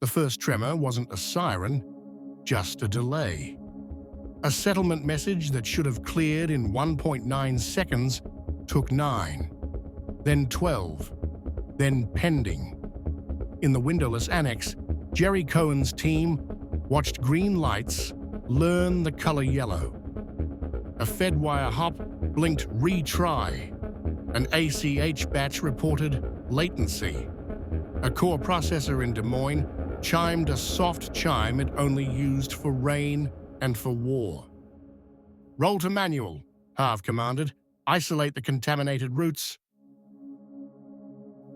The first tremor wasn't a siren, just a delay. A settlement message that should have cleared in 1.9 seconds took 9, then 12, then pending. In the windowless annex, Jerry Cohen's team watched green lights learn the color yellow. A Fedwire hop blinked retry. An ACH batch reported latency. A core processor in Des Moines chimed a soft chime it only used for rain and for war. "Roll to manual," Harv commanded. "Isolate the contaminated routes."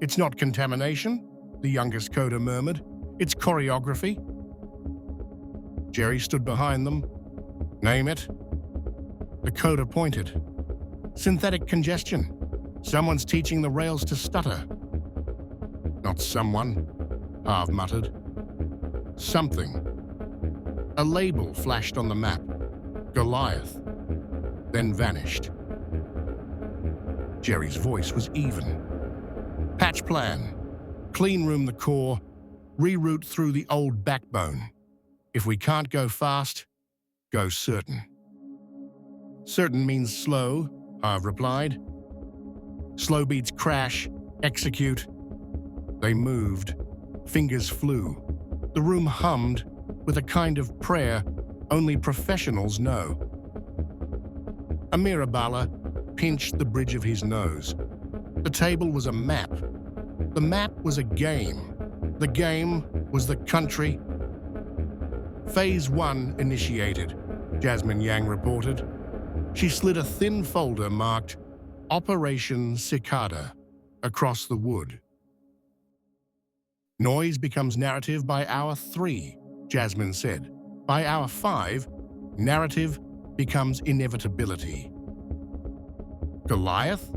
"It's not contamination," the youngest coder murmured. "It's choreography." Jerry stood behind them. "Name it." The coder pointed. "Synthetic congestion. Someone's teaching the rails to stutter." "Not someone," Harv muttered. "Something." A label flashed on the map. Goliath. Then vanished. Jerry's voice was even. "Patch plan. Clean room the core. Reroute through the old backbone. If we can't go fast, go certain." "Certain means slow," Harv replied. "Slow beats crash, execute." They moved. Fingers flew. The room hummed with a kind of prayer only professionals know. Amir Abala pinched the bridge of his nose. The table was a map. The map was a game. The game was the country. Phase 1 initiated, Jasmine Yang reported. She slid a thin folder marked Operation Cicada across the wood. "Noise becomes narrative by hour 3, Jasmine said. By hour 5, narrative becomes inevitability." "Goliath?"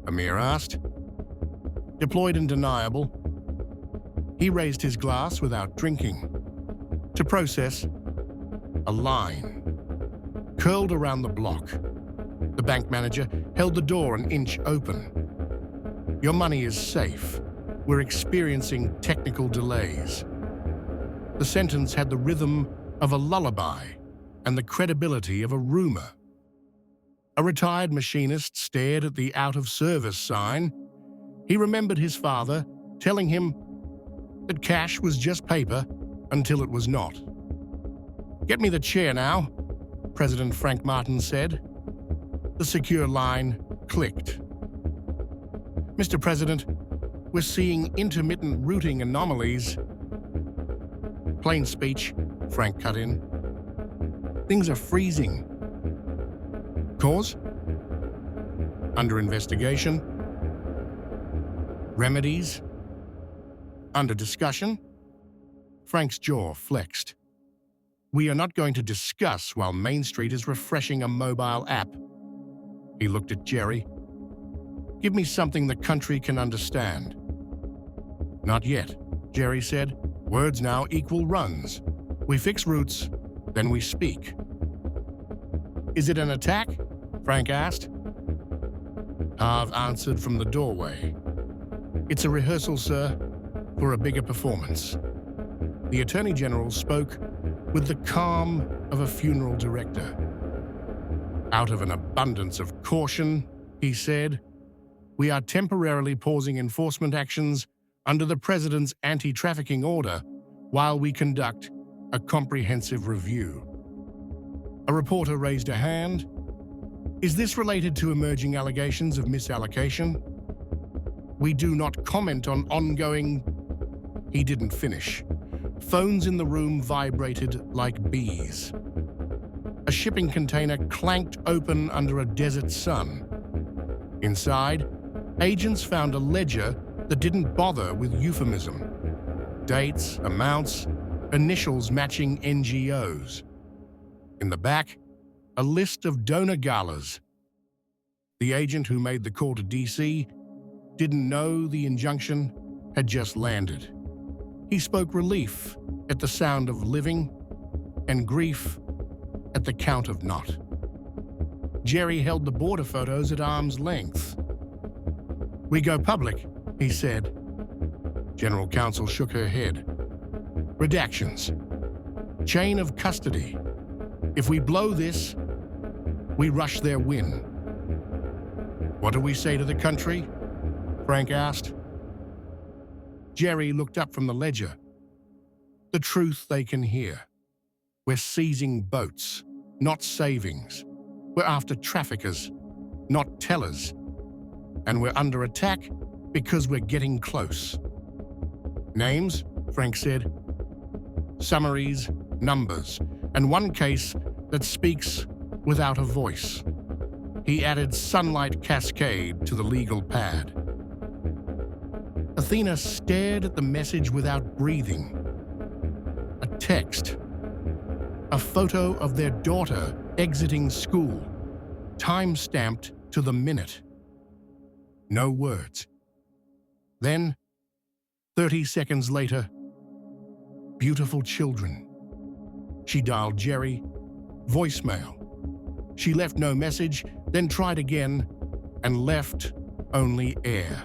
Amir asked. Deployed and deniable. He raised his glass without drinking. To process, a line. Curled around the block. The bank manager held the door an inch open. "Your money is safe. We're experiencing technical delays." The sentence had the rhythm of a lullaby and the credibility of a rumor. A retired machinist stared at the out-of-service sign. He remembered his father telling him that cash was just paper until it was not. "Get me the chair now," President Frank Martin said. The secure line clicked. "Mr. President, we're seeing intermittent routing anomalies." "Plain speech," Frank cut in. "Things are freezing." "Cause?" "Under investigation." "Remedies?" "Under discussion." Frank's jaw flexed. "We are not going to discuss while Main Street is refreshing a mobile app." He looked at Jerry. "Give me something the country can understand." "Not yet," Jerry said. "Words now equal runs. We fix routes, then we speak." "Is it an attack?" Frank asked. Harv answered from the doorway. "It's a rehearsal, sir, for a bigger performance." The Attorney General spoke with the calm of a funeral director. "Out of an abundance of caution," he said, "we are temporarily pausing enforcement actions under the President's anti-trafficking order while we conduct a comprehensive review." A reporter raised a hand. "Is this related to emerging allegations of misallocation?" "We do not comment on ongoing—" He didn't finish. Phones in the room vibrated like bees. A shipping container clanked open under a desert sun. Inside, agents found a ledger that didn't bother with euphemism. Dates, amounts, initials matching NGOs. In the back, a list of donor galas. The agent who made the call to DC didn't know the injunction had just landed. He spoke relief at the sound of living and grief at the count of not. Jerry held the border photos at arm's length. "We go public," he said. General Counsel shook her head. Redactions. Chain of custody. If we blow this, we rush their win. What do we say to the country? Frank asked. Jerry looked up from the ledger. The truth they can hear. We're seizing boats, not savings. We're after traffickers, not tellers. And we're under attack because we're getting close. Names, Frank said. Summaries, numbers, and one case that speaks without a voice. He added sunlight cascade to the legal pad. Athena stared at the message without breathing. A text. A photo of their daughter exiting school, time-stamped to the minute. No words. Then, 30 seconds later, beautiful children. She dialed Jerry, voicemail. She left no message, then tried again, and left only air.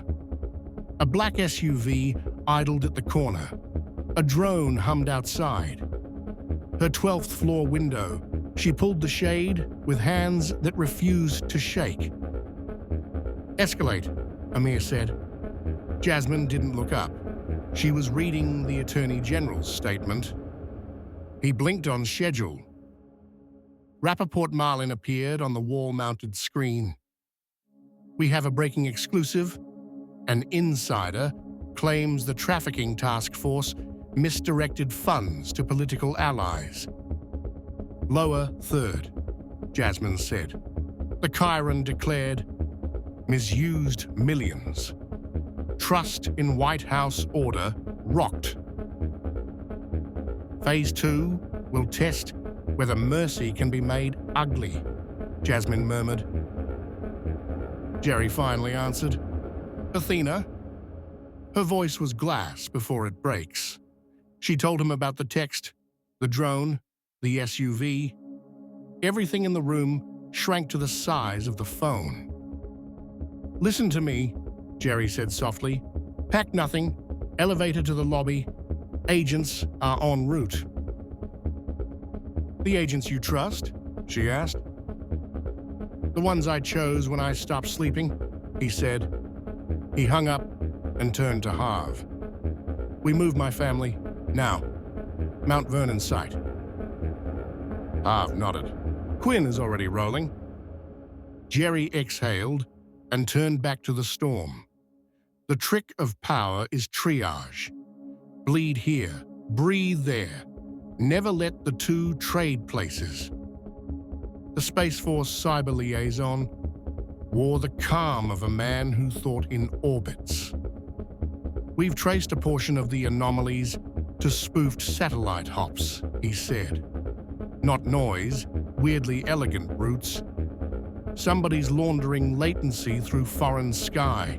A black SUV idled at the corner. A drone hummed outside. Her 12th floor window, she pulled the shade with hands that refused to shake. Escalate, Amir said. Jasmine didn't look up. She was reading the Attorney General's statement. He blinked on schedule. Rappaport Marlin appeared on the wall-mounted screen. We have a breaking exclusive. An insider claims the trafficking task force misdirected funds to political allies. Lower third, Jasmine said. The Chiron declared, misused millions. Trust in White House order rocked. Phase 2 will test whether mercy can be made ugly, Jasmine murmured. Jerry finally answered, Athena. Her voice was glass before it breaks. She told him about the text, the drone, the SUV. Everything in the room shrank to the size of the phone. Listen to me, Jerry said softly. Pack nothing. Elevator to the lobby. Agents are en route. The agents you trust? She asked. The ones I chose when I stopped sleeping, he said. He hung up and turned to Harv. We moved my family. Now, Mount Vernon site. Harv nodded. Quinn is already rolling. Jerry exhaled and turned back to the storm. The trick of power is triage. Bleed here, breathe there. Never let the two trade places. The Space Force cyber liaison wore the calm of a man who thought in orbits. We've traced a portion of the anomalies to spoofed satellite hops, he said. Not noise, weirdly elegant routes. Somebody's laundering latency through foreign sky.